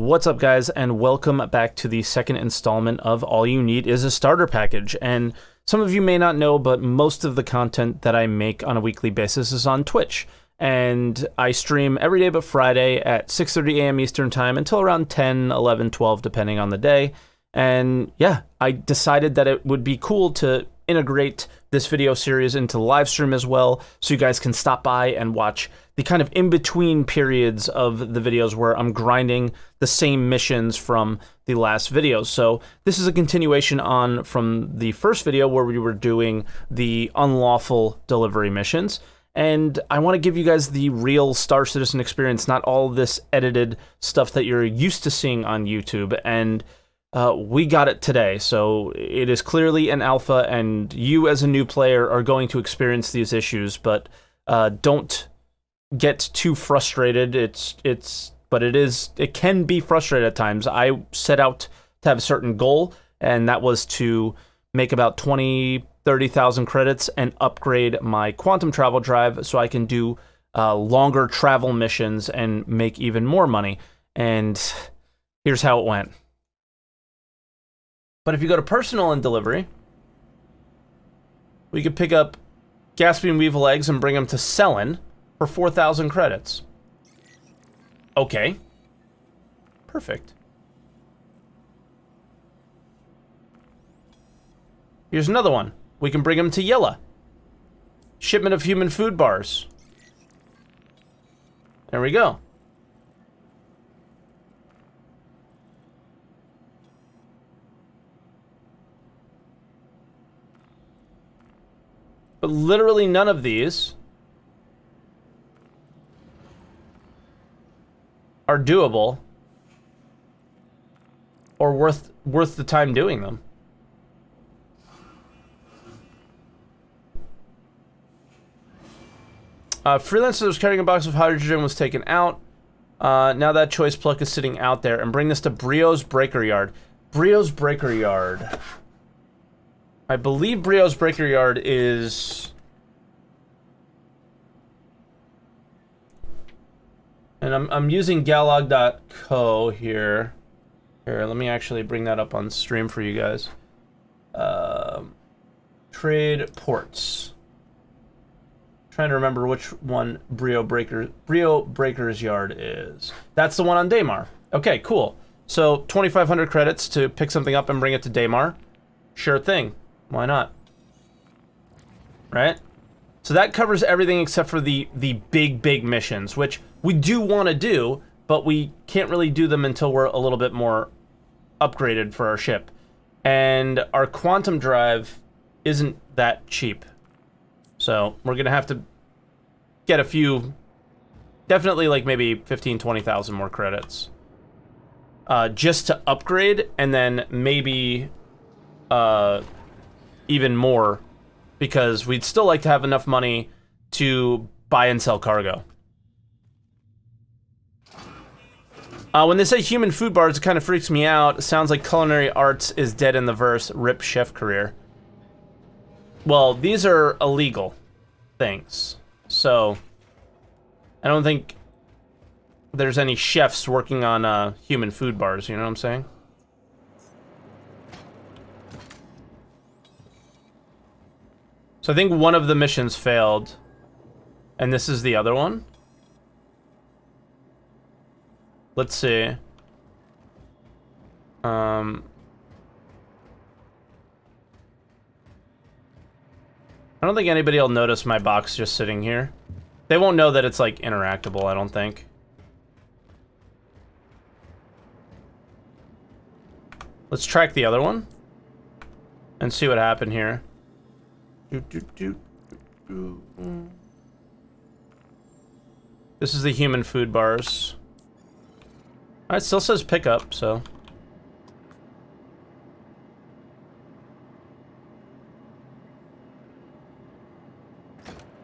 What's up, guys, and welcome back to the second installment of All You Need Is a Starter Package. And some of you may not know, but most of the content that I make on a weekly basis is on Twitch. And I stream every day but Friday at 6:30 a.m. Eastern Time until around 10, 11, 12, depending on the day. And yeah, I decided that it would be cool to integrate this video series into the live stream as well, so you guys can stop by and watch the kind of in-between periods of the videos where I'm grinding the same missions from the last videos. So this is a continuation on from the first video where we were doing the unlawful delivery missions. And I want to give you guys the real Star Citizen experience, not all this edited stuff that you're used to seeing on YouTube. And we got it today, so it is clearly an alpha, and you as a new player are going to experience these issues, but don't get too frustrated. It can be frustrating at times. I set out to have a certain goal, and that was to make about 30,000 credits and upgrade my quantum travel drive so I can do longer travel missions and make even more money. And here's how it went. But if you go to personal and delivery, we could pick up Gaspian Weevil eggs and bring them to Selen for 4,000 credits. Okay. Perfect. Here's another one. We can bring them to Yella. Shipment of human food bars. There we go. But literally none of these are doable or worth the time doing them. Freelancer that was carrying a box of hydrogen was taken out. Now that choice pluck is sitting out there. And bring this to Brio's Breaker Yard. Brio's Breaker Yard. I believe Brio's Breaker Yard is... And I'm using galog.co here. Here, let me actually bring that up on stream for you guys. Trade ports. Trying to remember which one Brio Breaker's Yard is. That's the one on Daymar. Okay, cool. So 2,500 credits to pick something up and bring it to Daymar. Sure thing. Why not? Right? So that covers everything except for the big missions, which we do want to do, but we can't really do them until we're a little bit more upgraded for our ship. And our quantum drive isn't that cheap. So we're going to have to get a few, definitely like maybe 15, 20,000 more credits. Just to upgrade, and then maybe even more, because we'd still like to have enough money to buy and sell cargo. When they say human food bars, it kind of freaks me out. It sounds like culinary arts is dead in the verse. Rip chef career. Well, these are illegal things, so I don't think there's any chefs working on human food bars, you know what I'm saying? So I think one of the missions failed, and this is the other one. Let's see. I don't think anybody will notice my box just sitting here. They won't know that it's, like, interactable, I don't think. Let's track the other one and see what happened here. This is the human food bars. Alright, still says pickup, so.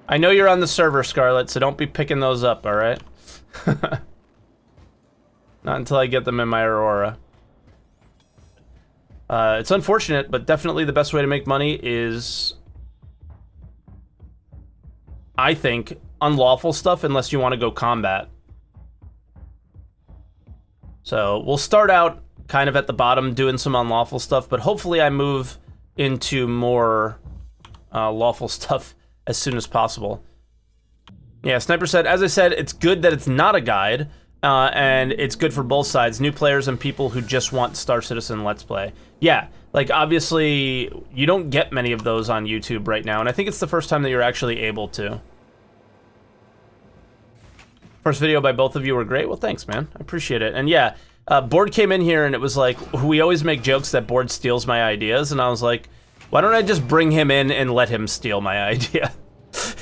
I know you're on the server, Scarlet, so don't be picking those up, alright? Not until I get them in my Aurora. It's unfortunate, but definitely the best way to make money is, I think, unlawful stuff unless you want to go combat. So we'll start out kind of at the bottom doing some unlawful stuff, but hopefully I move into more lawful stuff as soon as possible. Yeah, Sniper said, as I said, it's good that it's not a guide, and it's good for both sides, new players and people who just want Star Citizen Let's Play. Yeah, like, obviously, you don't get many of those on YouTube right now, and I think it's the first time that you're actually able to. First video by both of you were great. Well, thanks, man. I appreciate it. And yeah, Board came in here, and it was like, we always make jokes that Board steals my ideas, and I was like, why don't I just bring him in and let him steal my idea?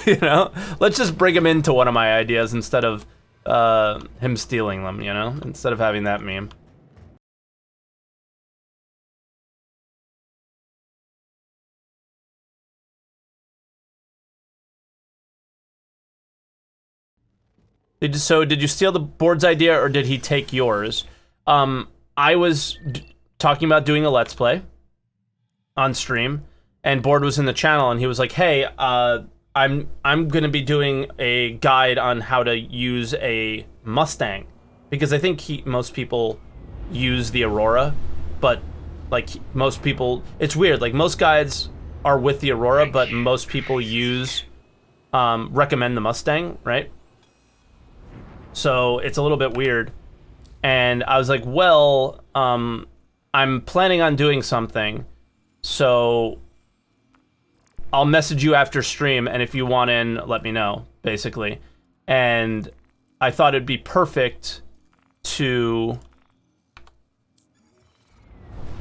You know, let's just bring him into one of my ideas instead of him stealing them, you know, instead of having that meme. So did you steal the Board's idea or did he take yours? I was talking about doing a Let's Play on stream, and Board was in the channel, and he was like, hey, I'm gonna be doing a guide on how to use a Mustang, because I think most people use the Aurora, but like most people, it's weird. Like most guides are with the Aurora, but most people recommend the Mustang, right? So it's a little bit weird. And I was like, well, I'm planning on doing something, so I'll message you after stream, and if you want in, let me know, basically. And I thought it'd be perfect to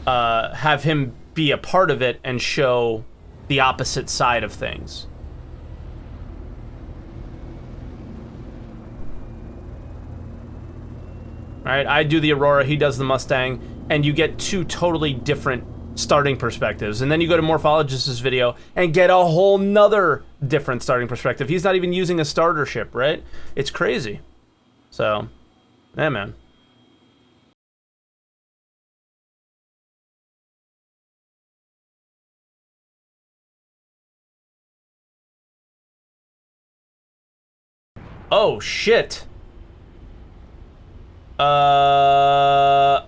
have him be a part of it and show the opposite side of things. Right? I do the Aurora, he does the Mustang, and you get two totally different starting perspectives. And then you go to Morphologist's video and get a whole nother different starting perspective. He's not even using a starter ship, right? It's crazy. So, yeah, man. Oh, shit. I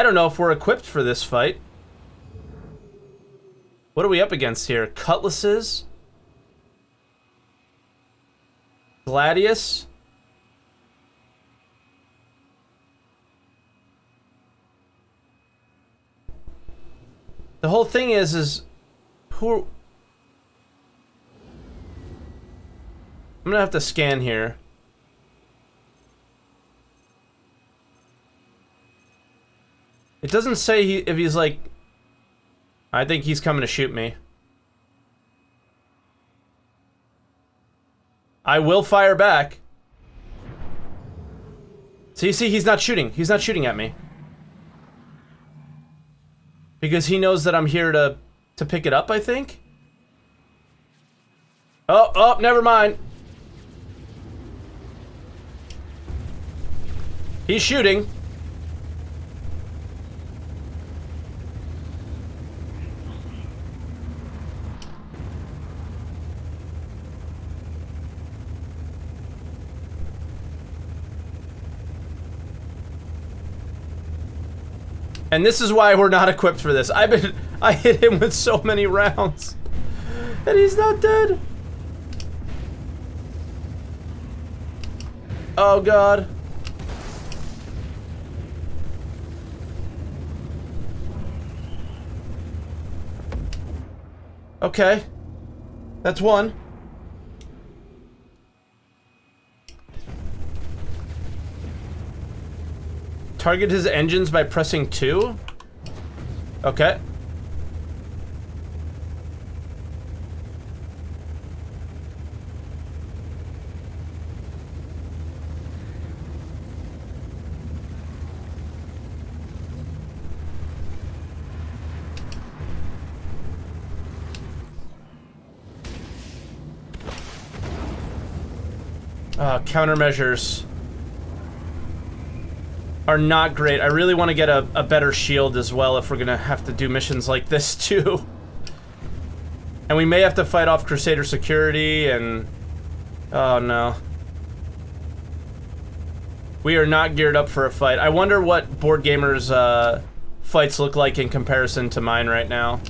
don't know if we're equipped for this fight. What are we up against here? Cutlasses? Gladius? The whole thing is who... I'm gonna have to scan here. It doesn't say if he's like... I think he's coming to shoot me. I will fire back. See, he's not shooting. He's not shooting at me. Because he knows that I'm here to pick it up, I think? Oh, never mind. He's shooting. And this is why we're not equipped for this. I hit him with so many rounds. And he's not dead. Oh god. Okay. That's one. Target his engines by pressing 2? Okay. Countermeasures are not great. I really want to get a better shield as well if we're gonna have to do missions like this too. And we may have to fight off Crusader security and... oh no. We are not geared up for a fight. I wonder what Board Gamers fights look like in comparison to mine right now.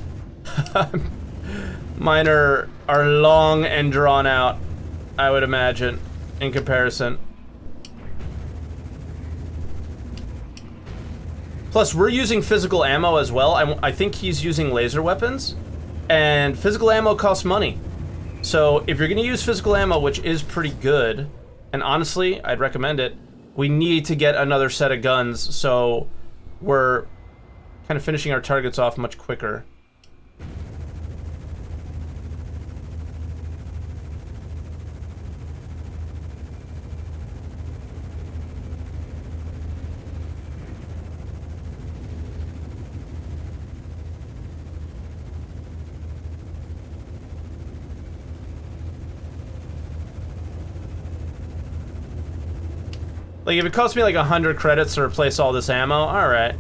Mine are long and drawn out, I would imagine, in comparison. Plus, we're using physical ammo as well. I think he's using laser weapons, and physical ammo costs money. So if you're gonna use physical ammo, which is pretty good, and honestly, I'd recommend it, we need to get another set of guns, so we're kind of finishing our targets off much quicker. Like, if it costs me like 100 credits to replace all this ammo, alright.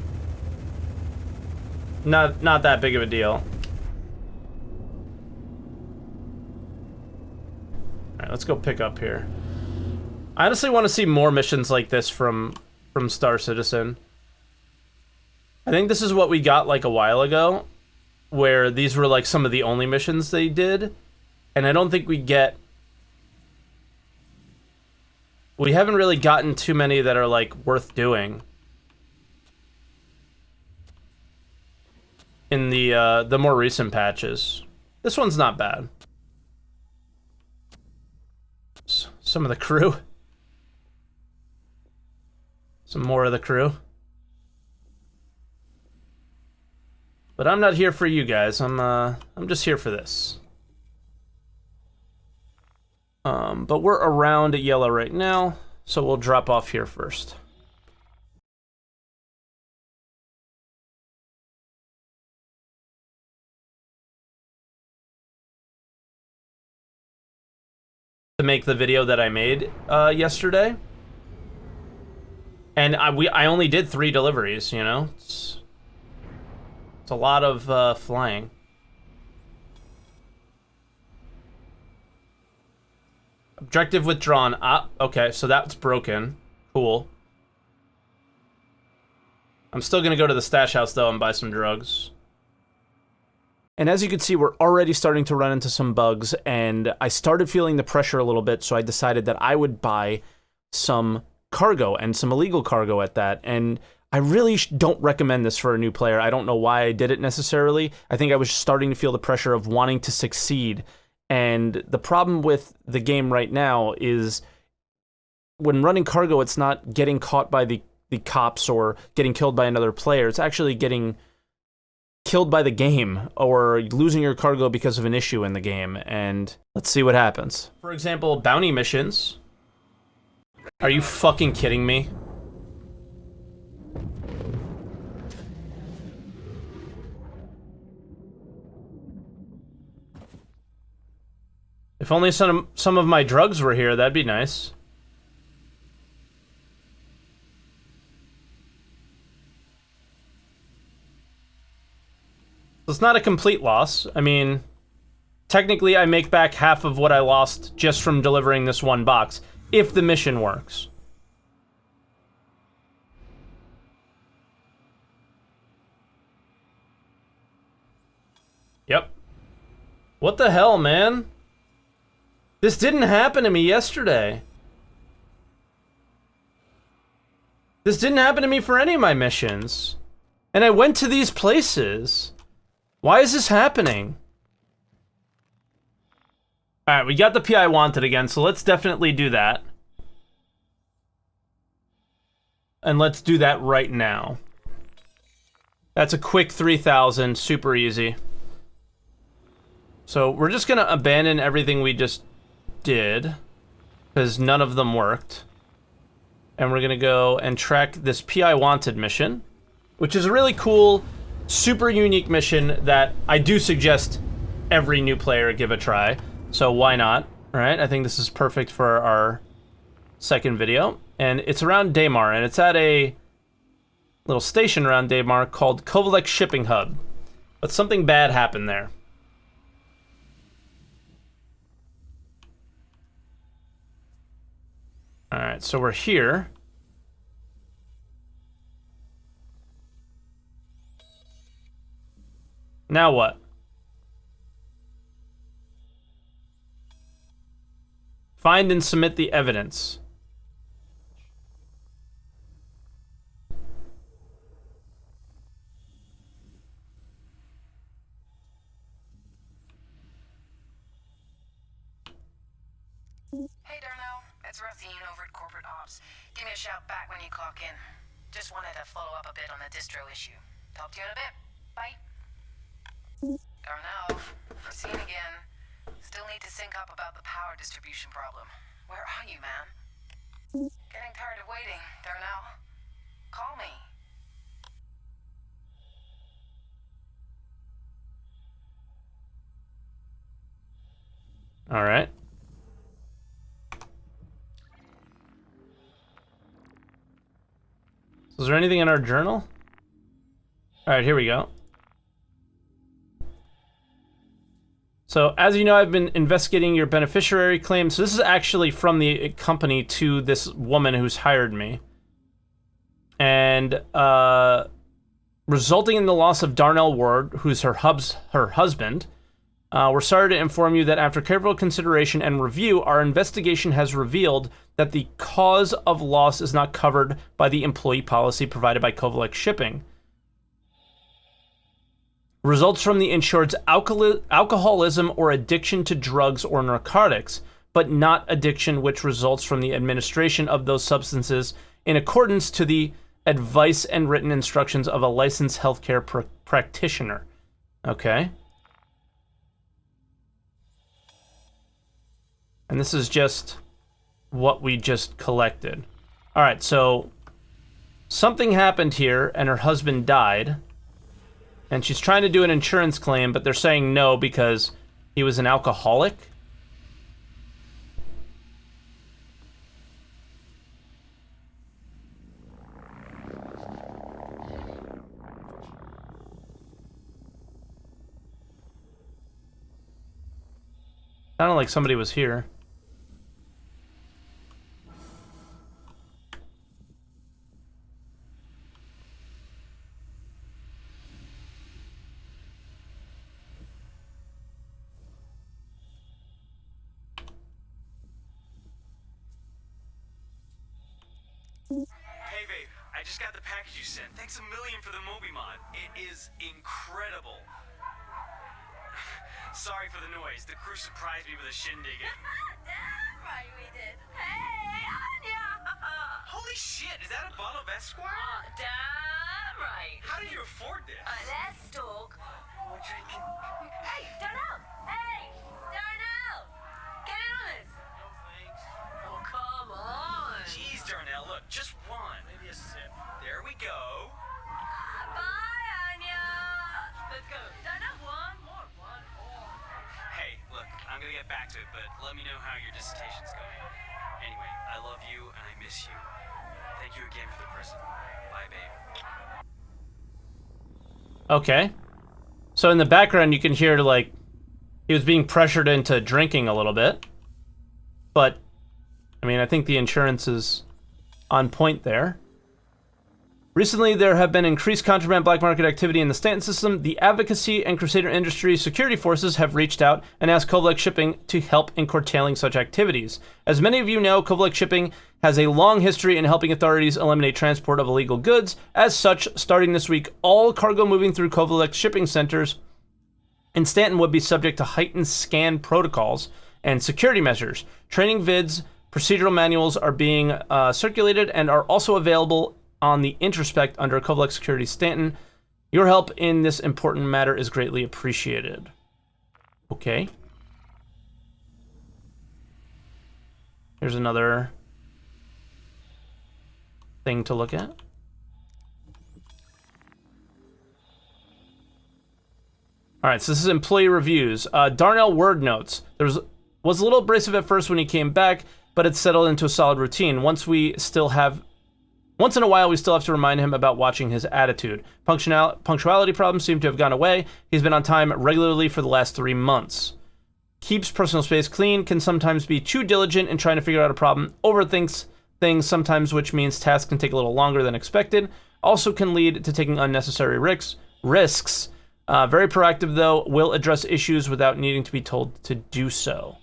Not that big of a deal. Alright, let's go pick up here. I honestly want to see more missions like this from Star Citizen. I think this is what we got like a while ago, where these were like some of the only missions they did, and I don't think we haven't really gotten too many that are like worth doing in the more recent patches. This one's not bad. Some of the crew. Some more of the crew. But I'm not here for you guys. I'm just here for this. But we're around yellow right now, so we'll drop off here first. To make the video that I made yesterday, and I only did 3 deliveries. You know, it's a lot of flying. Objective withdrawn. Ah, okay, so that's broken. Cool. I'm still gonna go to the stash house though and buy some drugs. And as you can see, we're already starting to run into some bugs, and I started feeling the pressure a little bit, so I decided that I would buy some cargo, and some illegal cargo at that. And I really don't recommend this for a new player. I don't know why I did it necessarily. I think I was starting to feel the pressure of wanting to succeed. And the problem with the game right now is when running cargo, it's not getting caught by the cops or getting killed by another player. It's actually getting killed by the game or losing your cargo because of an issue in the game. And let's see what happens. For example, bounty missions. Are you fucking kidding me? If only some of my drugs were here, that'd be nice. It's not a complete loss. I mean, technically I make back half of what I lost just from delivering this one box, if the mission works. Yep. What the hell, man? This didn't happen to me yesterday. This didn't happen to me for any of my missions. And I went to these places. Why is this happening? Alright, we got the PI wanted again, so let's definitely do that. And let's do that right now. That's a quick 3,000, super easy. So we're just gonna abandon everything we just did, because none of them worked. And we're gonna go and track this PI wanted mission, which is a really cool, super unique mission that I do suggest every new player give a try. So why not, right? I think this is perfect for our second video. And it's around Daymar, and it's at a little station around Daymar called Kovalek Shipping Hub. But something bad happened there. Alright, so we're here. Now what? Find and submit the evidence. Hey Darnell, it's Racine over at Corporate Ops. Give me a shout back when you clock in. Just wanted to follow up a bit on the distro issue. Talk to you in a bit. Bye. Darnell, Racine again. Still need to sync up about the power distribution problem. Where are you, man? Getting tired of waiting, Darnell. Call me. All right. So is there anything in our journal? All right, here we go. So, as you know, I've been investigating your beneficiary claim. So this is actually from the company to this woman who's hired me. And resulting in the loss of Darnell Ward, who's her husband, we're sorry to inform you that after careful consideration and review, our investigation has revealed that the cause of loss is not covered by the employee policy provided by Kovalex Shipping. Results from the insured's alcoholism or addiction to drugs or narcotics, but not addiction which results from the administration of those substances in accordance to the advice and written instructions of a licensed healthcare practitioner. Okay. And this is just what we just collected. All right, so something happened here and her husband died. And she's trying to do an insurance claim, but they're saying no because he was an alcoholic. Sounded like somebody was here. Hey babe, I just got the package you sent. Thanks a million for the Moby mod. It is incredible. Sorry for the noise. The crew surprised me with a shindig. Damn right we did. Hey, Anya! Holy shit, is that a bottle of Esquire? Damn right. How did you afford this? Let's talk. We're drinking. Hey, Darnell! Hey! Darnell! Get in on this! No thanks. Oh, come on! Jeez, Darnell, look, just one. Maybe a sip. There we go. Bye, Anya! Let's go. Darnell, one more. Hey, look, I'm gonna get back to it, but let me know how your dissertation's going. Anyway, I love you and I miss you. Thank you again for the present. Bye, babe. Okay. So in the background, you can hear, like, he was being pressured into drinking a little bit. But, I mean, I think the insurance is on point there. Recently, there have been increased contraband black market activity in the Stanton system. The Advocacy and Crusader Industries security forces have reached out and asked Kovalex Shipping to help in curtailing such activities. As many of you know, Kovalex Shipping has a long history in helping authorities eliminate transport of illegal goods. As such, starting this week, all cargo moving through Kovalex Shipping centers in Stanton would be subject to heightened scan protocols and security measures. Training vids, procedural manuals are being circulated and are also available on the Introspect under Kovalex Security Stanton. Your help in this important matter is greatly appreciated. Okay. Here's another thing to look at. All right, so this is employee reviews. Darnell word notes. Was a little abrasive at first when he came back, but it's settled into a solid routine. Once in a while, we still have to remind him about watching his attitude. Punctuality problems seem to have gone away. He's been on time regularly for the last 3 months. Keeps personal space clean, can sometimes be too diligent in trying to figure out a problem, overthinks things sometimes, which means tasks can take a little longer than expected. Also can lead to taking unnecessary risks. Very proactive, though. Will address issues without needing to be told to do so.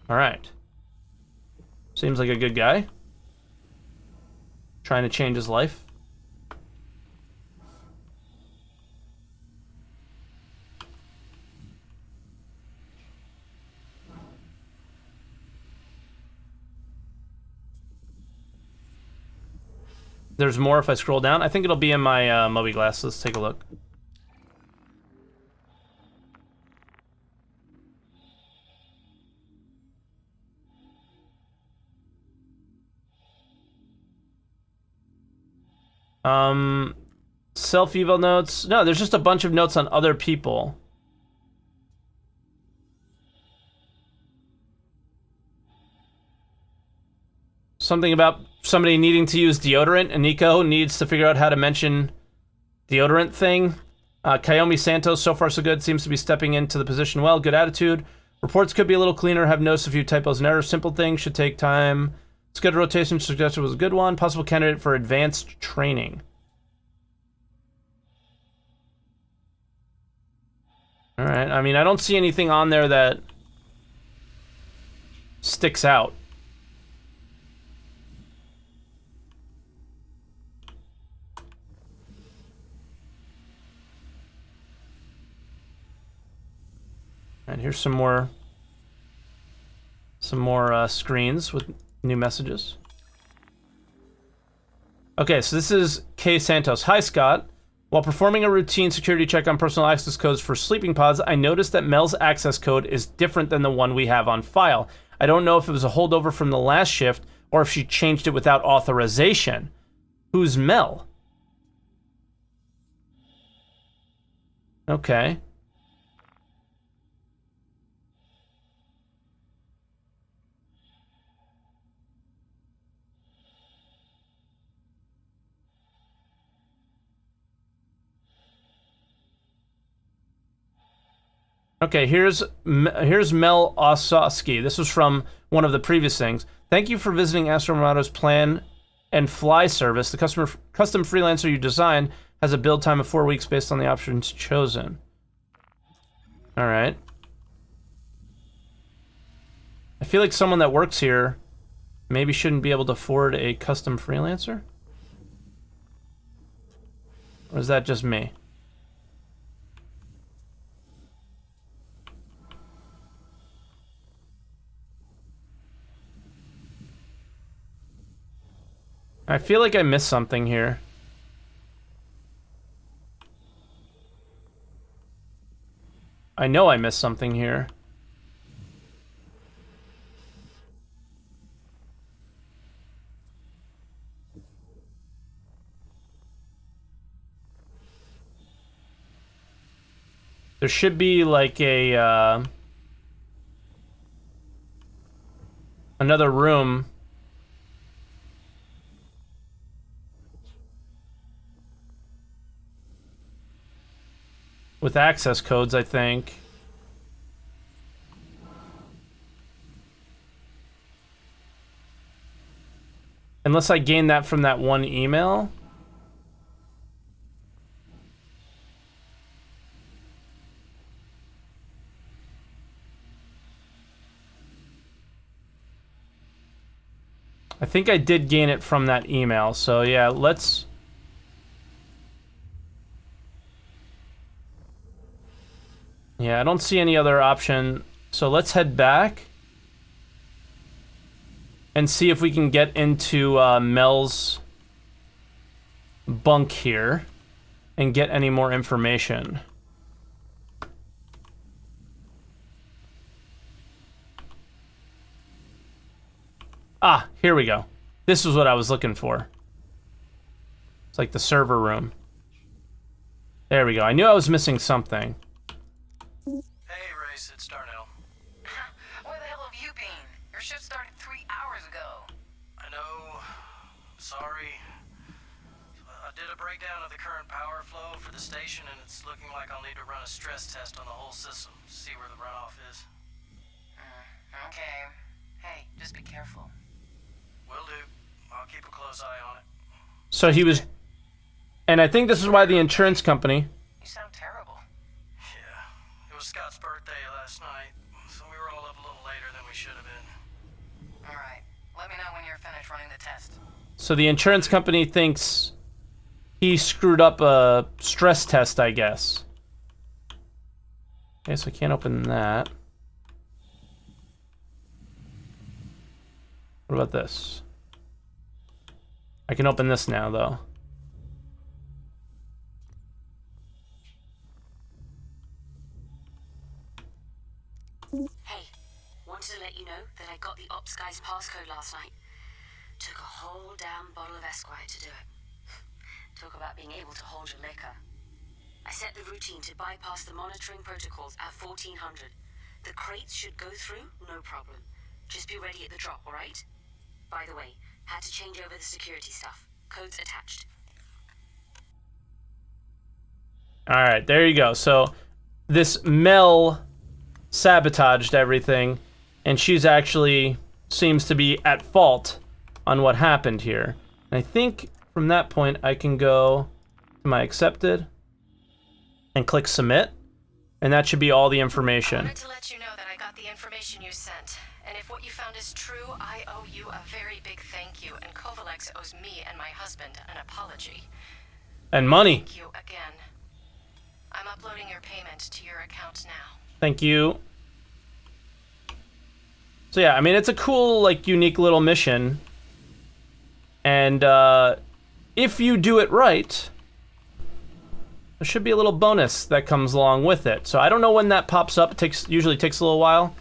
All right. Seems like a good guy. Trying to change his life. There's more if I scroll down. I think it'll be in my Moby Glass. Let's take a look. Self-eval notes. No, there's just a bunch of notes on other people. Something about somebody needing to use deodorant, and Nico needs to figure out how to mention deodorant thing. Kayomi Santos, so far so good, seems to be stepping into the position well. Good attitude. Reports could be a little cleaner. Have noticed a few typos and errors. Simple things should take time. Schedule rotation suggested was a good one. Possible candidate for advanced training. All right. I mean, I don't see anything on there that sticks out. And here's some more screens with new messages. Okay, so this is K Santos. Hi, Scott. While performing a routine security check on personal access codes for sleeping pods, I noticed that Mel's access code is different than the one we have on file. I don't know if it was a holdover from the last shift or if she changed it without authorization. Who's Mel? Okay. Okay, here's Mel Osowski. This was from one of the previous things. Thank you for visiting Astro Armado's plan and fly service. The custom freelancer you design has a build time of 4 weeks based on the options chosen. All right. I feel like someone that works here maybe shouldn't be able to afford a custom freelancer. Or is that just me? I feel like I missed something here. I know I missed something here. There should be like a another room with access codes, I think. Unless I gained that from that one email. I think I did gain it from that email, so yeah, let's... Yeah, I don't see any other option, so let's head back and see if we can get into Mel's bunk here and get any more information. Ah, here we go. This is what I was looking for. It's like the server room. There we go. I knew I was missing something. Hey, Race, it's Darnell. Where the hell have you been? Your shift started 3 hours ago. I know. Sorry. I did a breakdown of the current power flow for the station, and it's looking like I'll need to run a stress test on the whole system to see where the runoff is. Okay. Hey, just be careful. Will do. I'll keep a close eye on it. So he was... And I think this is why the insurance company... You You sound terrible. Yeah, it was Scott's birthday last night, so we were all up a little later than we should have been. Alright, let me know when you're finished running the test. So the insurance company thinks he screwed up a stress test, I guess. Okay, so I can't open that. What about this? I can open this now, though. Hey, wanted to let you know that I got the ops guy's passcode last night. Took a whole damn bottle of Esquire to do it. Talk about being able to hold your liquor. I set the routine to bypass the monitoring protocols at 1400. The crates should go through, no problem. Just be ready at the drop, alright? By the way, had to change over the security stuff. Codes attached. Alright, there you go. So, this Mel sabotaged everything, and she's actually seems to be at fault on what happened here. And I think from that point I can go to my accepted and click submit, and that should be all the I information. wanted to let you know that I got the information you sent. And if what you found is true, I owe you a very big thank you, and Kovalex owes me and my husband an apology. And money. Thank you again. I'm uploading your payment to your account now. Thank you. So yeah, I mean, it's a cool, like, unique little mission. And if you do it right, there should be a little bonus that comes along with it. So I don't know when that pops up. It usually takes a little while,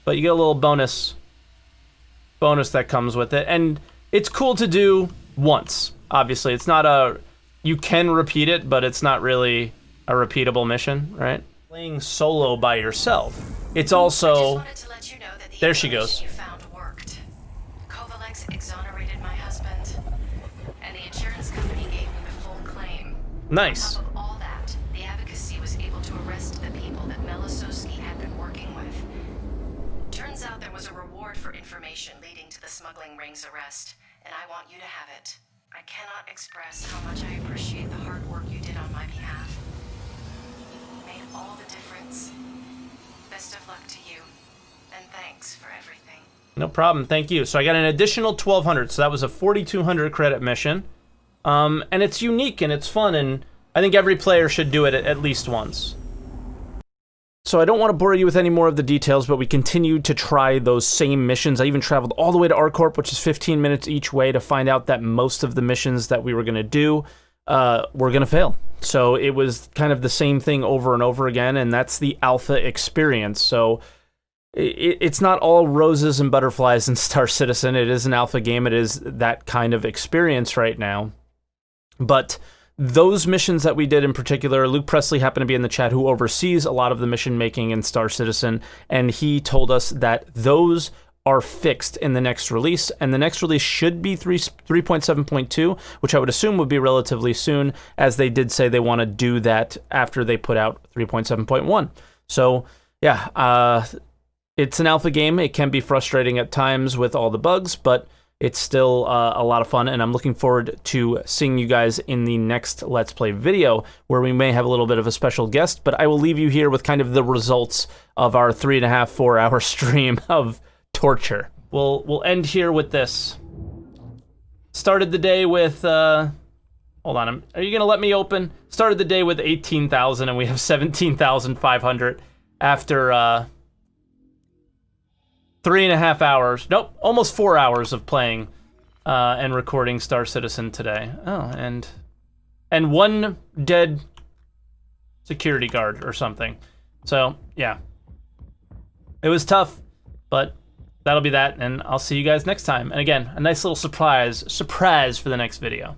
but you get a little bonus that comes with it. And it's cool to do once. Obviously, it's not you can repeat it, but it's not really a repeatable mission, right? Playing solo by yourself. It's I also... just wanted to let you know that the There she goes. information you found worked. Kovalex exonerated my husband, and the insurance company gave me the full claim. Nice. On top of all that, the advocacy was able to arrest the people that Melisowski had been working with. Turns out there was a reward for information leading to the smuggling ring's arrest, and I want you to have it. I cannot express how much I appreciate the hard work you did on my behalf. You made all the difference. Best of luck to you, and thanks for everything. No problem, thank you. So I got an additional 1,200, so that was a 4,200 credit mission. And it's unique and it's fun, and I think every player should do it at least once. So I don't want to bore you with any more of the details, but we continued to try those same missions. I even traveled all the way to ArcCorp, which is 15 minutes each way, to find out that most of the missions that we were going to do were going to fail. So it was kind of the same thing over and over again, and that's the alpha experience. So it's not all roses and butterflies in Star Citizen. It is an alpha game. It is that kind of experience right now. But those missions that we did in particular, Luke Presley happened to be in the chat, who oversees a lot of the mission making in Star Citizen, and he told us that those are fixed in the next release, and the next release should be 3.7.2, which I would assume would be relatively soon, as they did say they want to do that after they put out 3.7.1. So, yeah, it's an alpha game. It can be frustrating at times with all the bugs, but it's still a lot of fun, and I'm looking forward to seeing you guys in the next Let's Play video, where we may have a little bit of a special guest, but I will leave you here with kind of the results of our 3.5, 4 hour stream of torture. We'll end here with this. Started the day with, hold on, are you gonna let me open? Started the day with 18,000, and we have 17,500 after, 3.5 hours, nope, almost 4 hours of playing and recording Star Citizen today. Oh, and one dead security guard or something. So, yeah. It was tough, but that'll be that, and I'll see you guys next time. And again, a nice little surprise for the next video.